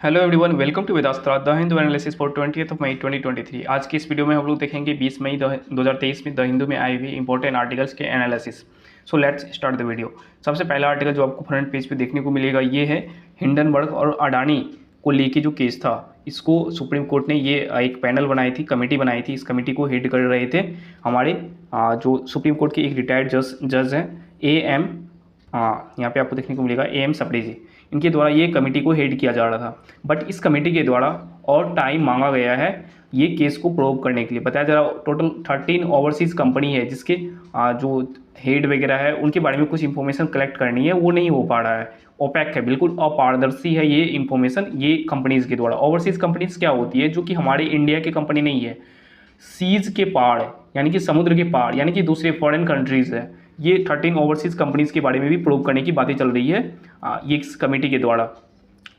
Hello everyone, welcome to Vedastra the Hindu analysis for 20th मई 2023। आज की इस वीडियो में हम लोग देखेंगे 20 मई 2023 में द हिंदू में आई हुई इंपॉर्टेंट आर्टिकल्स के analysis. So let's start the video. सबसे पहला आर्टिकल जो आपको फ्रंट पेज पे देखने को मिलेगा ये है हिंडनबर्ग और अडानी को लेके जो केस था, इसको सुप्रीम कोर्ट ने ये एक पैनल बनाई थी, कमेटी बनाई थी। इस कमेटी को हेड कर रहे थे हमारे जो सुप्रीम कोर्ट के एक रिटायर्ड जज हैं AM, यहाँ पे आपको देखने को मिलेगा AM सप्रे जी। इनके द्वारा ये कमेटी को हेड किया जा रहा था, बट इस कमेटी के द्वारा और टाइम मांगा गया है ये केस को प्रोव करने के लिए। बताया जा रहा टोटल 13 ओवरसीज़ कंपनी है जिसके जो हेड वगैरह है उनके बारे में कुछ इन्फॉर्मेशन कलेक्ट करनी है, वो नहीं हो पा रहा है। ओपैक है, बिल्कुल अपारदर्शी है ये इन्फॉर्मेशन ये कंपनीज़ के द्वारा। ओवरसीज़ कंपनीज़ क्या होती है, जो कि हमारे इंडिया की कंपनी नहीं है, सीज के पार है, यानी कि समुद्र के पार, यानी कि दूसरे फॉरेन कंट्रीज़ है। ये 13 ओवरसीज़ कंपनीज़ के बारे में भी प्रूव करने की बातें चल रही है ये इस कमेटी के द्वारा।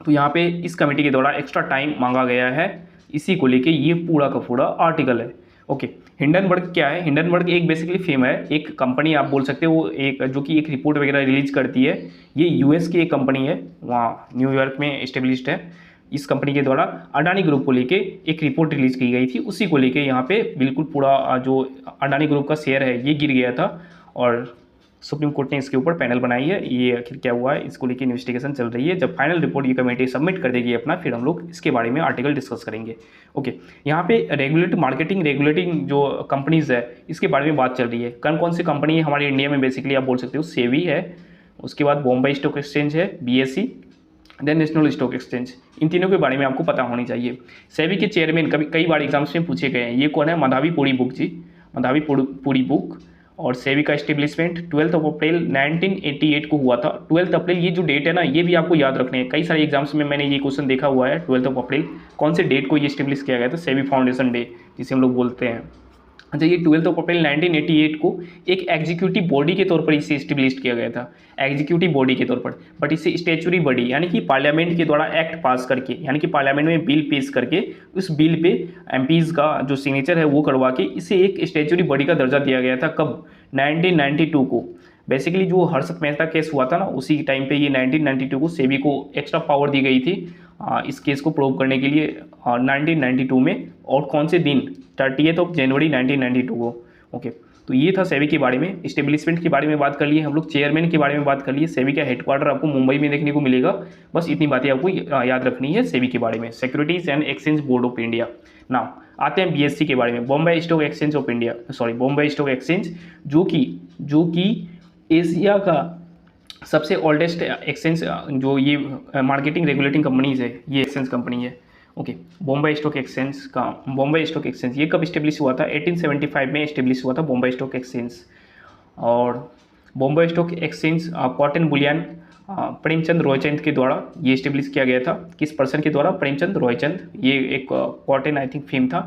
तो यहाँ पे इस कमेटी के द्वारा एक्स्ट्रा टाइम मांगा गया है, इसी को लेके ये पूरा का पूरा आर्टिकल है। ओके, हिंडनबर्ग क्या है? हिंडनबर्ग एक बेसिकली फेम है, एक कंपनी आप बोल सकते हो, वो एक जो कि एक रिपोर्ट वगैरह रिलीज करती है। ये US की एक कंपनी है, वहाँ न्यूयॉर्क में इस्टेब्लिश्ड है। इस कंपनी के द्वारा अडानी ग्रुप को लेके एक रिपोर्ट रिलीज की गई थी, उसी को लेके यहाँ पे बिल्कुल पूरा जो अडानी ग्रुप का शेयर है ये गिर गया था और सुप्रीम कोर्ट ने इसके ऊपर पैनल बनाई है। ये आखिर क्या हुआ है इसको लेके इन्वेस्टिगेशन चल रही है। जब फाइनल रिपोर्ट ये कमेटी सबमिट कर देगी अपना, फिर हम लोग इसके बारे में आर्टिकल डिस्कस करेंगे। ओके, यहाँ पे रेगुलेटिंग जो कंपनीज़ है इसके बारे में बात चल रही है। कौन कौन सी कंपनी है हमारे इंडिया में? बेसिकली आप बोल सकते हो सेबी है, उसके बाद बॉम्बे स्टॉक एक्सचेंज है, BSE, then national stock exchange. इन तीनों के बारे में आपको पता होनी चाहिए। सेबी के चेयरमैन कई बार एग्जाम्स में पूछे गए हैं, ये कौन है? माधवी पुरी बुक जी, माधवी पुरी बुक। और सेबी का एस्टेब्लिशमेंट 12 अप्रैल 1988 को हुआ था। 12 अप्रैल ये जो डेट है ना, ये भी आपको याद रखने हैं। कई सारे एग्जाम्स में मैंने ये क्वेश्चन देखा हुआ है। 12 अप्रैल कौन से डेट को ये एस्टेब्लिश किया गया था? सेबी फाउंडेशन डे जिसे हम लोग बोलते हैं। अच्छा, ये 12 अप्रैल 1988 को एक एग्जीक्यूटिव बॉडी के तौर पर इसे इस्टेब्लिश किया गया था, एग्जीक्यूटिव बॉडी के तौर पर। बट इसे स्टैच्यूटरी बॉडी, यानी कि पार्लियामेंट के द्वारा एक्ट पास करके, यानी कि पार्लियामेंट में बिल पेश करके उस बिल पे MPs का जो सिग्नेचर है वो करवा के इसे एक स्टैच्यूटरी बॉडी का दर्जा दिया गया था। कब? 1992 को। बेसिकली जो हर्षद मेहता केस हुआ था ना, उसी टाइम पे ये 1992 को सेबी को एक्स्ट्रा पावर दी गई थी इस केस को प्रूव करने के लिए 1992 में। और कौन से दिन? 30 जनवरी 1992 को। ओके, तो ये था सेबी के बारे में। इस्टेब्लिशमेंट के बारे में बात कर लिए हम लोग, चेयरमैन के बारे में बात कर लिए। सेबी का हेडक्वार्टर आपको मुंबई में देखने को मिलेगा। बस इतनी बातें आपको याद रखनी है सेबी के बारे में। Securities and exchange board of India. Now आते हैं BSE के बारे में, Bombay stock exchange of India, sorry Bombay stock exchange, जो कि एशिया का सबसे ओल्डेस्ट एक्सचेंज, जो ये मार्केटिंग रेगुलेटिंग कंपनीज है, ये एक्सचेंज कंपनी है। ओके, बॉम्बे स्टॉक एक्सचेंज ये कब इस्टेब्लिश हुआ था? 1875 में इस्टेब्लिश हुआ था बॉम्बे स्टॉक एक्सचेंज। और Bombay stock exchange cotton bullion Premchand Roychand के द्वारा ये इस्टेब्लिश किया गया था। किस पर्सन के द्वारा? प्रेमचंद रॉयचंद। ये एक कॉटन आई थिंक फेम था,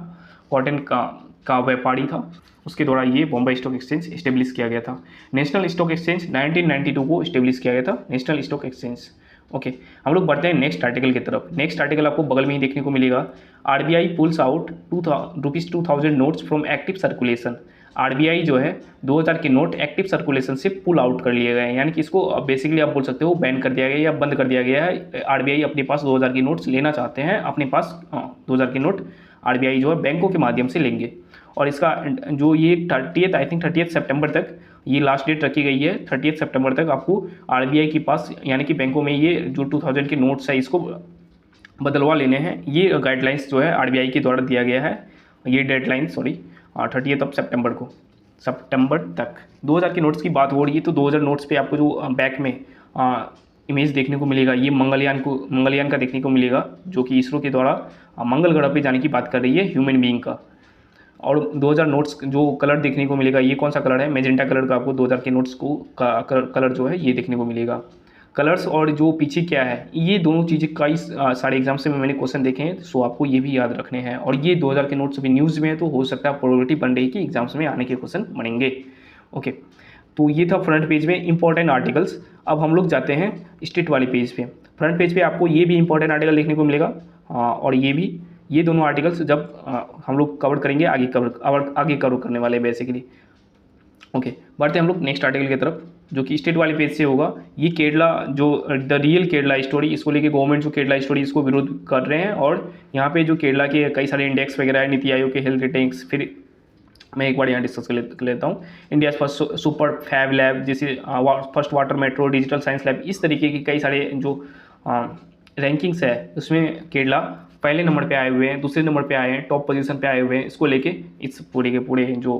कॉटन का व्यापारी था, उसके द्वारा ये बॉम्बे स्टॉक एक्सचेंज इस्टेब्लिश किया गया था। नेशनल स्टॉक एक्सचेंज 1992 को इस्टेब्लिश किया गया था, नेशनल स्टॉक एक्सचेंज। ओके, हम लोग बढ़ते हैं नेक्स्ट आर्टिकल की तरफ। नेक्स्ट आर्टिकल आपको बगल में ही देखने को मिलेगा। RBI pools out ₹2000 notes from active circulation. RBI जो है 2000 के नोट एक्टिव सर्कुलेशन से पुल आउट कर लिए गए हैं, यानी कि इसको बेसिकली आप बोल सकते हो बैन कर दिया गया या बंद कर दिया गया है। RBI अपने पास 2000 के नोट्स लेना चाहते हैं, अपने पास 2000 के नोट RBI जो है बैंकों के माध्यम से लेंगे। और इसका जो ये 30 सितंबर तक ये लास्ट डेट रखी गई है। 30 सितंबर तक आपको RBI के पास, यानी कि बैंकों में ये जो 2000 के नोट्स है इसको बदलवा लेने हैं। ये गाइडलाइंस जो है RBI के द्वारा दिया गया है, ये डेडलाइन 30 सितंबर को, सितंबर तक 2000 के नोट्स की बात हो रही है। तो 2000 नोट्स पे आपको जो बैक में इमेज देखने को मिलेगा, ये मंगलयान का देखने को मिलेगा, जो कि इसरो के द्वारा मंगल ग्रह पे जाने की बात कर रही है ह्यूमन बीइंग का। और 2000 नोट्स जो कलर देखने को मिलेगा, ये कौन सा कलर है? मैजेंटा कलर का आपको 2000 के नोट्स को का कलर जो है ये देखने को मिलेगा। कलर्स और जो पीछे क्या है, ये दोनों चीज़ें कई सारे एग्जाम से मैंने क्वेश्चन देखे हैं, सो आपको ये भी याद रखने हैं। और ये 2000 के नोट्स अभी न्यूज़ में है, तो हो सकता है प्रोबेबिलिटी बन रही है कि एग्जाम्स में आने के क्वेश्चन बनेंगे। ओके, तो ये था फ्रंट पेज में इंपॉर्टेंट आर्टिकल्स। अब हम लोग जाते हैं स्टेट वाले पेज पे। फ्रंट पेज पे आपको ये भी इंपॉर्टेंट आर्टिकल देखने को मिलेगा और ये दोनों आर्टिकल्स जब हम लोग कवर करेंगे, आगे कवर करने वाले बेसिकली। ओके, बढ़ते हैं हम लोग नेक्स्ट आर्टिकल की तरफ। जो कि स्टेट वाले पेज से होगा, ये केरला जो द रियल केरला स्टोरी, इसको लेके गवर्नमेंट जो केरला स्टोरी इसको विरोध कर रहे हैं। और यहाँ पे जो केरला के कई सारे इंडेक्स वगैरह है, नीति आयोग के हेल्थ रेटिंग्स, फिर मैं एक बार यहाँ डिस्कस कर लेता हूँ। India first super fab lab, जैसे first water metro, digital science lab, इस तरीके की कई सारे जो रैंकिंग्स है उसमें केरला पहले नंबर पे आए हुए हैं, दूसरे नंबर पे आए हैं, टॉप पोजीशन पे आए हुए हैं। इसको लेके इस पूरे के पूरे जो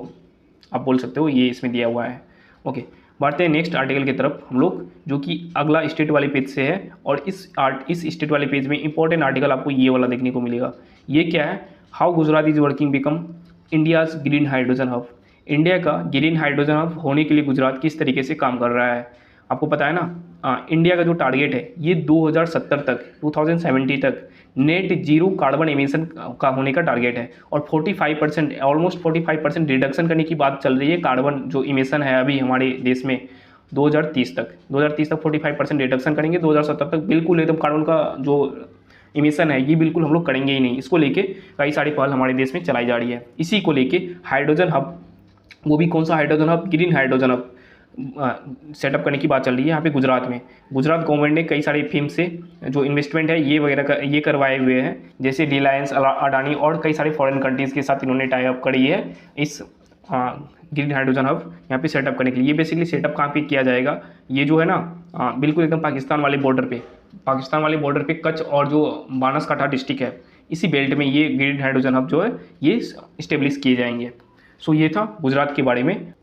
आप बोल सकते हो ये इसमें दिया हुआ है। ओके, बढ़ते हैं नेक्स्ट आर्टिकल की तरफ हम लोग, जो कि अगला स्टेट वाले पेज से है। और इस स्टेट वाले पेज में इंपॉर्टेंट आर्टिकल आपको ये वाला देखने को मिलेगा। ये क्या है? How Gujarat is working become India's green hydrogen hub. India का ग्रीन हाइड्रोजन हब होने के लिए गुजरात किस तरीके से काम कर रहा है। आपको पता है ना, इंडिया का जो टारगेट है ये 2070 तक 2070 तक नेट जीरो कार्बन एमिशन का होने का टारगेट है। और 45% ऑलमोस्ट 45% रिडक्शन करने की बात चल रही है कार्बन जो इमिशन है अभी हमारे देश में 2030 तक 45% रिडक्शन करेंगे। 2070 तक बिल्कुल एकदम कार्बन का जो इमिशन है ये बिल्कुल हम लोग करेंगे ही नहीं। इसको लेके कई सारी पहल हमारे देश में चलाई जा रही है। इसी को लेके हाइड्रोजन हब, वो भी कौन सा hydrogen hub? Green hydrogen hub setup करने की बात चल रही है यहाँ पे गुजरात में। गुजरात गवर्नमेंट ने कई सारे फीम से जो इन्वेस्टमेंट है ये वगैरह ये करवाए हुए हैं, जैसे रिलायंस, अडानी और कई सारे फॉरेन कंट्रीज़ के साथ इन्होंने टाई अप करी है इस ग्रीन हाइड्रोजन हब यहाँ पे सेटअप करने के लिए। ये बेसिकली सेटअप कहाँ पे किया जाएगा? ये जो है ना बिल्कुल एकदम पाकिस्तान वाले बॉर्डर पे कच्छ और जो बनासकांठा डिस्ट्रिक्ट है इसी बेल्ट में ये ग्रीन हाइड्रोजन हब जो है ये इस्टेब्लिश किए जाएंगे। सो ये था गुजरात के बारे में।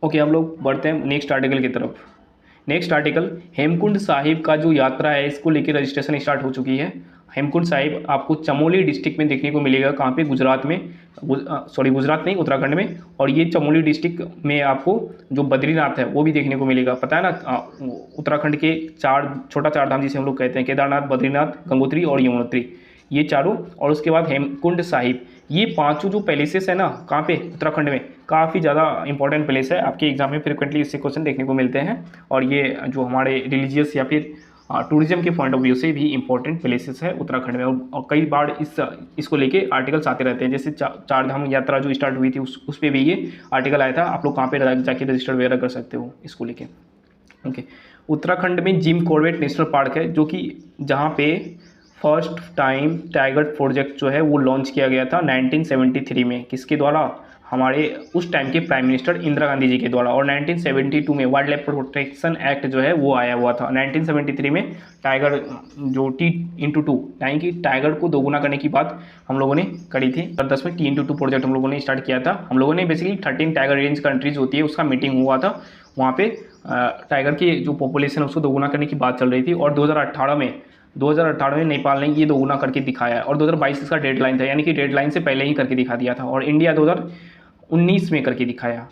ओके, हम लोग बढ़ते हैं नेक्स्ट आर्टिकल की तरफ। नेक्स्ट आर्टिकल, हेमकुंड साहिब का जो यात्रा है इसको लेकर रजिस्ट्रेशन स्टार्ट हो चुकी है। हेमकुंड साहिब आपको चमोली डिस्ट्रिक्ट में देखने को मिलेगा। कहाँ पे? गुजरात में, गुजरात नहीं, उत्तराखंड में। और ये चमोली डिस्ट्रिक्ट में आपको जो बद्रीनाथ है वो भी देखने को मिलेगा। पता है ना, उत्तराखंड के छोटा चार धाम जिसे हम लोग कहते हैं, केदारनाथ, बद्रीनाथ, गंगोत्री और यमुनोत्री, ये चारों। और उसके बाद हेमकुंड साहिब, ये पांचों जो पैलेसेस है ना, कहाँ पे? उत्तराखंड में। काफ़ी ज़्यादा इंपॉर्टेंट प्लेस है, आपके एग्जाम में फ्रिक्वेंटली इससे क्वेश्चन देखने को मिलते हैं। और ये जो हमारे रिलीजियस या फिर टूरिज्म के पॉइंट ऑफ व्यू से भी इंपॉर्टेंट प्लेसेस है उत्तराखंड में। और कई बार इसको लेके आर्टिकल्स आते रहते हैं। जैसे चार धाम यात्रा जो स्टार्ट हुई थी उस पर भी ये आर्टिकल आया था। आप लोग कहाँ पे जाके रजिस्टर वगैरह कर सकते हो इसको लेके। ओके, उत्तराखंड में जिम कॉर्बेट नेशनल पार्क है, जो कि जहाँ पे फर्स्ट टाइम टाइगर प्रोजेक्ट जो है वो लॉन्च किया गया था 1973 में। किसके द्वारा? हमारे उस टाइम के प्राइम मिनिस्टर इंदिरा गांधी जी के द्वारा। और 1972 में वाइल्ड लाइफ प्रोटेक्शन एक्ट जो है वो आया हुआ था। 1973 में टाइगर जो T/2 यानी कि टाइगर को दोगुना करने की बात हम लोगों ने करी थी। 10 में T/2 प्रोजेक्ट हम लोगों ने स्टार्ट किया था। हम लोगों ने बेसिकली 13 टाइगर रेंज कंट्रीज होती है उसका मीटिंग हुआ था। वहाँ पे टाइगर की जो पॉपुलेशन है उसको दोगुना करने की बात चल रही थी। और 2018 में नेपाल ने ये दोगुना करके दिखाया है। और 2022 इसका डेडलाइन था, यानी कि डेडलाइन से पहले ही करके दिखा दिया था। और इंडिया 2019 में करके दिखाया।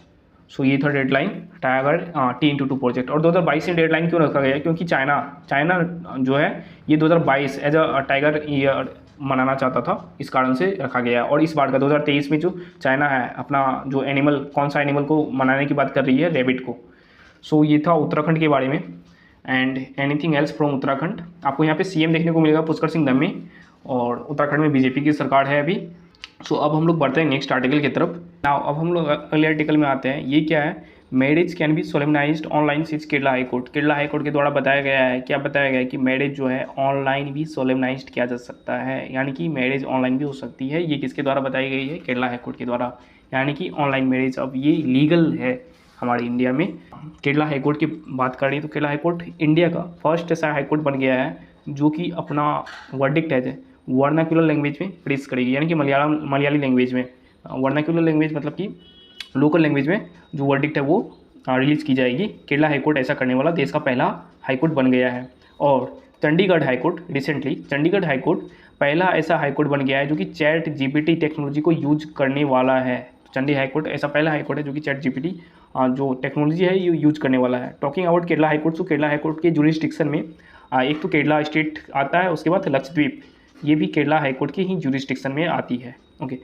सो ये था डेडलाइन टाइगर T/2 प्रोजेक्ट। और 2022 में डेडलाइन क्यों रखा गया? क्योंकि चाइना जो है ये 2022 एज अ टाइगर ईयर मनाना चाहता था, इस कारण से रखा गया। और इस बार का 2023 में जो चाइना है अपना जो एनिमल, कौन सा एनिमल को मनाने की बात कर रही है? रैबिट को। सो ये था उत्तराखंड के बारे में। And anything else from Uttarakhand? आपको यहाँ पे CM देखने को मिलेगा पुष्कर सिंह धामी, और उत्तराखंड में BJP की सरकार है अभी। सो अब हम लोग बढ़ते हैं नेक्स्ट आर्टिकल की तरफ। नाउ अब हम लोग अगले आर्टिकल में आते हैं। ये क्या है? Marriage can be solemnised online since Kerala high court. Kerala high court के द्वारा बताया गया है, क्या बताया गया है कि मैरिज जो है ऑनलाइन भी सोलेमनाइज्ड किया जा सकता है, यानी कि मैरिज ऑनलाइन भी हो सकती है। ये किसके द्वारा बताई गई है? केरला हाईकोर्ट के द्वारा। यानी कि ऑनलाइन मैरिज अब ये लीगल है हमारे इंडिया में। केरला हाईकोर्ट की बात कर रही है तो केरला हाईकोर्ट इंडिया का फर्स्ट ऐसा हाईकोर्ट बन गया है जो कि अपना वर्डिक्ट है वर्नाक्युलर लैंग्वेज में प्रेस करेगी, यानी कि मलयाली लैंग्वेज में। वर्नाक्युलर लैंग्वेज मतलब कि लोकल लैंग्वेज में जो वर्डिक्ट है वो रिलीज़ की जाएगी। केरला हाईकोर्ट ऐसा करने वाला देश का पहला हाईकोर्ट बन गया है। और Chandigarh high court, recently Chandigarh high court पहला ऐसा हाईकोर्ट बन गया है जो कि ChatGPT टेक्नोलॉजी को यूज करने वाला है। चंडी हाईकोर्ट ऐसा पहला हाईकोर्ट है जो कि ChatGPT जो टेक्नोलॉजी है ये यूज करने वाला है। टॉकिंग अबाउट केरला हाईकोर्ट, तो केरला हाईकोर्ट के जुरिस्डिक्शन में एक तो केरला स्टेट आता है, उसके बाद लक्षद्वीप, ये भी केरला हाईकोर्ट की ही जुरिस्डिक्शन में आती है। ओके,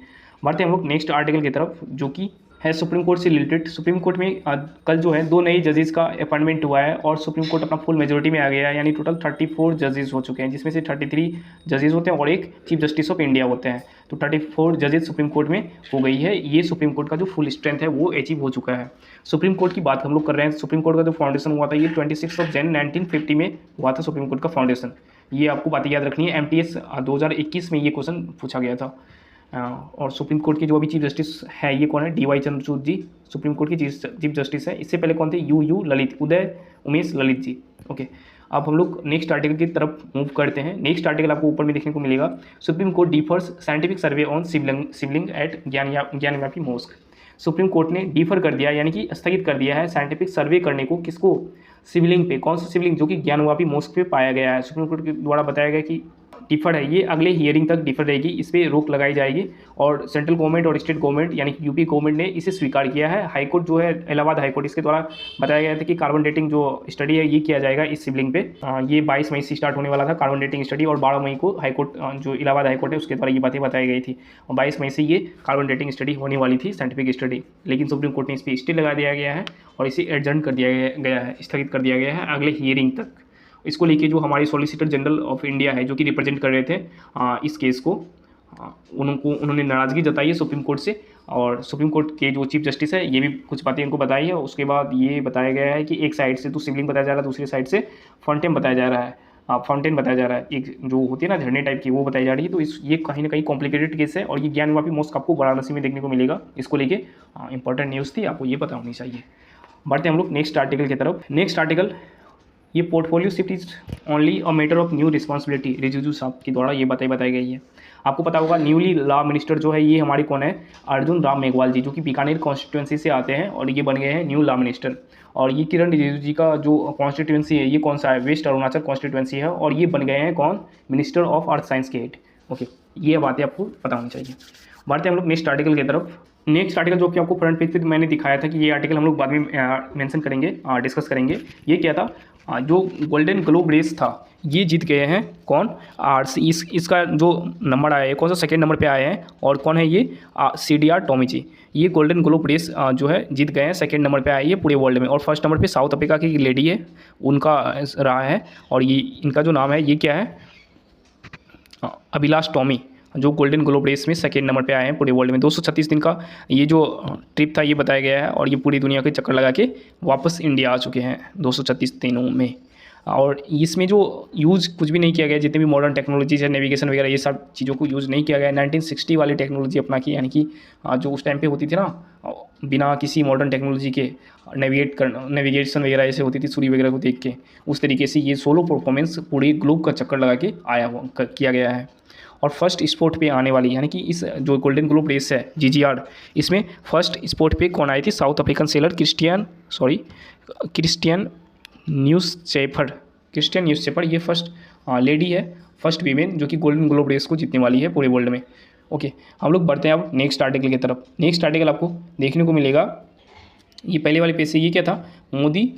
बढ़ते हैं हम लोग नेक्स्ट आर्टिकल की तरफ जो कि है सुप्रीम कोर्ट से रिलेटेड। सुप्रीम कोर्ट में कल जो है 2 नए जजेस का अपॉइंटमेंट हुआ है और सुप्रीम कोर्ट अपना फुल मेजोरिटी में आ गया है, यानी टोटल 34 जजेस हो चुके हैं, जिसमें से 33 जजेस होते हैं और एक चीफ जस्टिस ऑफ इंडिया होते हैं। तो 34 जजेस सुप्रीम कोर्ट में हो गई है। ये सुप्रीम कोर्ट का जो फुल स्ट्रेंथ है वो अचीव हो चुका है। सुप्रीम कोर्ट की बात हम लोग कर रहे हैं। सुप्रीम कोर्ट का जो फाउंडेशन हुआ था ये 26 जनवरी 1950 में हुआ था सुप्रीम कोर्ट का फाउंडेशन। ये आपको बातें याद रखनी है। MTS 2021 में ये क्वेश्चन पूछा गया था। और सुप्रीम कोर्ट के जो अभी चीफ जस्टिस है ये कौन है? DY Chandrachud ji Supreme Court की चीफ जस्टिस है। इससे पहले कौन थे? यू ललित, उदय उमेश ललित जी। ओके, अब हम लोग नेक्स्ट आर्टिकल की तरफ मूव करते हैं। नेक्स्ट आर्टिकल आपको ऊपर में देखने को मिलेगा, Supreme Court defers scientific survey on Shivling at Gyanvapi mosque. Supreme Court ने डिफर कर दिया, यानी कि स्थगित कर दिया है साइंटिफिक सर्वे करने को। किसको? शिवलिंग पे। कौन सा शिवलिंग? जो कि ज्ञानव्यापी मॉस्क पे पाया गया है। सुप्रीम कोर्ट के द्वारा बताया गया कि डिफर है, ये अगले हियरिंग तक डिफर रहेगी, इस पर रोक लगाई जाएगी। और सेंट्रल गवर्नमेंट और स्टेट गवर्नमेंट यानी कि यूपी गवर्नमेंट ने इसे स्वीकार किया है। हाईकोर्ट जो है इलाहाबाद हाईकोर्ट, इसके द्वारा बताया गया था कि कार्बन डेटिंग जो स्टडी है ये किया जाएगा इस शिवलिंग पे। ये 22 मई से स्टार्ट होने वाला था कार्बन डेटिंग स्टडी, और 12 मई को हाईकोर्ट जो इलाहाबाद हाईकोर्ट है उसके द्वारा ये बातें बताई गई थी। और 22 मई से ये कार्बन डेटिंग स्टडी होने वाली थी, साइंटिफिक स्टडी, लेकिन सुप्रीम कोर्ट ने इस पर स्टे लगा दिया गया है और इसे एडजर्न कर दिया गया है, स्थगित कर दिया गया है अगले हियरिंग तक। इसको लेके जो हमारे सॉलिसिटर जनरल ऑफ इंडिया है जो कि रिप्रेजेंट कर रहे थे इस केस को, उन्होंने नाराज़गी जताई है सुप्रीम कोर्ट से। और सुप्रीम कोर्ट के जो चीफ जस्टिस है ये भी कुछ बातें इनको बताई है। उसके बाद ये बताया गया है कि एक साइड से तो शिवलिंग बताया जा रहा है, दूसरी साइड से फाउंटेन बताया जा रहा है, फाउंटेन बताया जा रहा है, एक जो होती है ना झरने टाइप की, वो बताई जा रही है। तो ये कहीं ना कहीं कॉम्प्लिकेटेड केस है और ये ज्ञानव्यापी मॉस्क आपको वाराणसी में देखने को मिलेगा। इसको लेके इंपॉर्टेंट न्यूज़ थी, आपको ये पता होनी चाहिए। बढ़ते हम लोग नेक्स्ट आर्टिकल की तरफ। नेक्स्ट आर्टिकल, ये portfolio shift is only a matter of new responsibility, Rijiju साहब के द्वारा ये बताई गई है। आपको पता होगा न्यूली लॉ मिनिस्टर जो है ये हमारे कौन है? अर्जुन राम मेघवाल जी, जो कि बीकानेर कॉन्स्टिट्यूंसी से आते हैं और ये बन गए हैं न्यू लॉ मिनिस्टर। और ये किरण रिजिजू जी का जो कॉन्स्टिट्यूंसी है ये कौन सा है? वेस्ट अरुणाचल कॉन्स्टिट्यूंसी है, और ये बन गए हैं कौन? मिनिस्टर ऑफ अर्थ साइंस के हेड। ओके, ये बातें आपको पता होनी चाहिए। बढ़ते हम लोग नेक्स्ट आर्टिकल की तरफ। नेक्स्ट आर्टिकल जो कि आपको फ्रंट पेज पे मैंने दिखाया था कि ये आर्टिकल हम लोग बाद में मेंशन करेंगे, डिस्कस करेंगे। ये क्या था? जो गोल्डन ग्लोब रेस था ये जीत गए हैं कौन? आर्ट्स। इसका जो नंबर आया है कौन सा? सेकेंड नंबर पे आए हैं। और कौन है ये? CDR टॉमी जी। ये गोल्डन ग्लोब रेस जो है जीत गए हैं, सेकेंड नंबर पे आई है पूरे वर्ल्ड में। और फर्स्ट नंबर पे साउथ अफ्रीका की लेडी है, उनका रहा है। और ये इनका जो नाम है ये क्या है? अभिलाष टॉमी, जो गोल्डन ग्लोब रेस में सेकेंड नंबर पे आए हैं पूरे वर्ल्ड में। 236 दिन का ये जो ट्रिप था ये बताया गया है, और ये पूरी दुनिया के चक्कर लगा के वापस इंडिया आ चुके हैं 236 दिनों में। और इसमें जो यूज़ कुछ भी नहीं किया गया, जितने भी मॉडर्न टेक्नोलॉजीज है, नेविगेशन वगैरह, ये सब चीज़ों को यूज़ नहीं किया गया। 1960 वाली टेक्नोलॉजी अपना की, यानी कि जो उस टाइम पे होती थी ना, बिना किसी मॉडर्न टेक्नोलॉजी के नेविगेशन वगैरह ऐसे होती थी सूर्य वगैरह को देख के, उस तरीके से ये सोलो परफॉर्मेंस पूरे ग्लोब का चक्कर लगा के किया गया है। और फर्स्ट स्पॉट पे आने वाली, यानी कि इस जो गोल्डन ग्लोब रेस है GGR, इसमें फर्स्ट स्पॉट पे कौन आई थी? South African sailor Kirsten Neuschafer. ये फर्स्ट लेडी है, फर्स्ट वीमेन जो कि गोल्डन ग्लोब रेस को जीतने वाली है पूरे वर्ल्ड में। ओके, हम लोग बढ़ते हैं अब नेक्स्ट आर्टिकल की तरफ। नेक्स्ट आर्टिकल आपको देखने को मिलेगा, ये पहले वाले पेज से, ये क्या था? Modi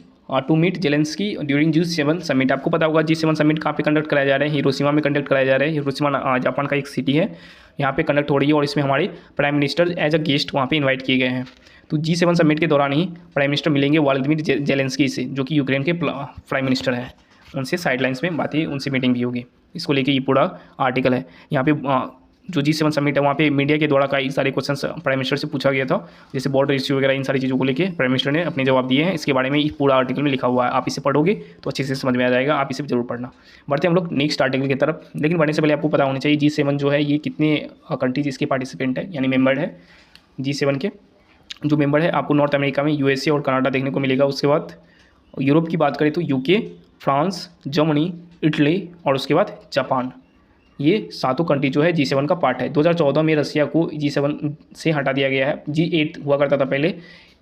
to meet Zelensky during G7 summit. आपको पता होगा G7 समिट कहाँ पे कंडक्ट कराए जा रहे हैं? हिरोशिमा में कंडक्ट कराए जा रहे हैं। हिरोशिमा जापान का एक सिटी है, यहाँ पे कंडक्ट हो रही है, और इसमें हमारे prime minister as a guest वहाँ पे इनवाइट किए गए हैं। तो G7 समिट के दौरान ही प्राइम मिनिस्टर मिलेंगे व्लादिमीर जेलेंस्की से, जो कि यूक्रेन के प्राइम मिनिस्टर हैं। उनसे साइडलाइंस में बातें, उनसे मीटिंग भी होगी। इसको लेके ये पूरा आर्टिकल है। यहाँ पे जो G7 समिट है वहाँ पे मीडिया के द्वारा कई सारे क्वेश्चंस प्राइम मिनिस्टर से पूछा गया था, जैसे बॉर्डर इश्यू वगैरह, इन सारी चीज़ों को लेके प्राइम मिनिस्टर ने अपने जवाब दिए हैं। इसके बारे में इस पूरा आर्टिकल में लिखा हुआ है, आप इसे पढ़ोगे तो अच्छे से समझ में आ जाएगा, आप इसे जरूर पढ़ना। बढ़ते हैं हम लोग नेक्स्ट आर्टिकल की तरफ, लेकिन बढ़ने से पहले आपको पता होना चाहिए G7 जो है ये कितने कंट्रीज इसके पार्टिसिपेंट है, यानी मेंबर है। G7 के जो मेंबर है आपको नॉर्थ अमेरिका में USA और कनाडा देखने को मिलेगा। उसके बाद यूरोप की बात करें तो UK, फ्रांस, जर्मनी, इटली और उसके बाद जापान। ये सातों कंट्री जो है G7 का पार्ट है। 2014 में रसिया को G7 से हटा दिया गया है। G8 हुआ करता था पहले,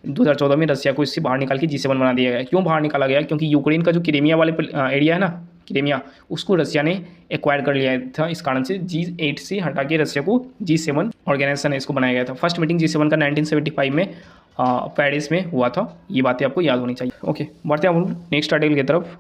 2014 में रसिया को इससे बाहर निकाल के G7 बना दिया गया। क्यों बाहर निकाला गया? क्योंकि यूक्रेन का जो क्रीमिया वाले एरिया है ना, क्रीमिया, उसको रसिया ने एक्वायर कर लिया था। इस कारण से G8 से हटा के रसिया को G7 ऑर्गेनाइजेशन है इसको बनाया गया था। फर्स्ट मीटिंग G7 का 1975 में पेरिस में हुआ था। ये बातें आपको याद होनी चाहिए। ओके, बढ़ते हैं हम नेक्स्ट आर्टिकल की तरफ।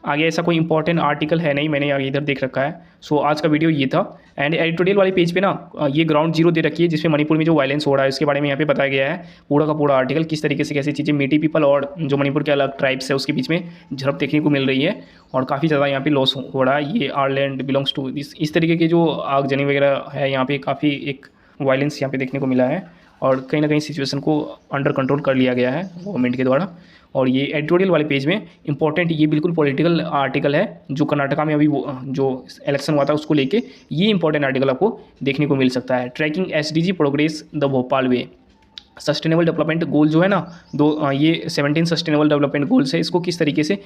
आगे ऐसा कोई इंपॉर्टेंट आर्टिकल है नहीं, मैंने आगे इधर देख रखा है। सो आज का वीडियो ये था। एंड एडिटोरियल वाले पेज पे ना ये ग्राउंड जीरो दे रखी है जिसमें मणिपुर में जो वायलेंस हो रहा है उसके बारे में यहाँ पे बताया गया है पूरा का पूरा आर्टिकल, किस तरीके से कैसी चीज़ें मीटी पीपल और जो मणिपुर के अलग ट्राइब्स है उसके बीच में झड़प देखने को मिल रही है और काफ़ी ज़्यादा यहाँ पे लॉस हो रहा है। ये आवर लैंड बिलोंग्स टू इस तरीके की जो आगजनी वगैरह है यहाँ पे काफ़ी एक वायलेंस यहाँ पे देखने को मिला है और कहीं ना कहीं सिचुएशन को अंडर कंट्रोल कर लिया गया है गवर्नमेंट के द्वारा। और ये एडिटोरियल वाले पेज में इंपॉर्टेंट, ये बिल्कुल पॉलिटिकल आर्टिकल है जो कर्नाटका में अभी जो इलेक्शन हुआ था उसको लेके ये इंपॉर्टेंट आर्टिकल आपको देखने को मिल सकता है। Tracking SDG progress the Bhopal way, sustainable development goal जो है ना ये 17 सस्टेनेबल डेवलपमेंट गोल्स है, इसको किस तरीके से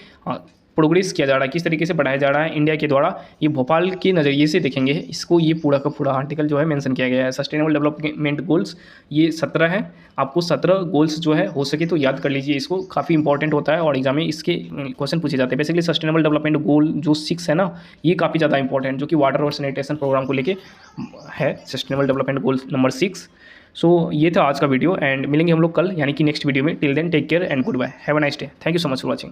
प्रोग्रेस किया जा रहा है, किस तरीके से बढ़ाया जा रहा है इंडिया के द्वारा, ये भोपाल के नज़रिए से देखेंगे इसको। ये पूरा का पूरा आर्टिकल जो है मेंशन किया गया है। सस्टेनेबल डेवलपमेंट गोल्स ये 17 है, आपको 17 गोल्स जो है हो सके तो याद कर लीजिए, इसको काफ़ी इंपॉर्टेंट होता है और एग्जाम में इसके क्वेश्चन पूछे जाते हैं। बेसिकली सस्टेनेबल डेवलपमेंट गोल जो 6 है ना ये काफ़ी ज़्यादा इंपॉर्टेंट, जो कि वाटर और सैनिटेशन प्रोग्राम को लेके है, सस्टेनेबल डेवलपमेंट गोल नंबर 6। सो ये था आज का वीडियो एंड मिलेंगे हम लोग कल यानी कि नेक्स्ट वीडियो में। Till then take care and good bye, have a nice day, thank you so much for watching.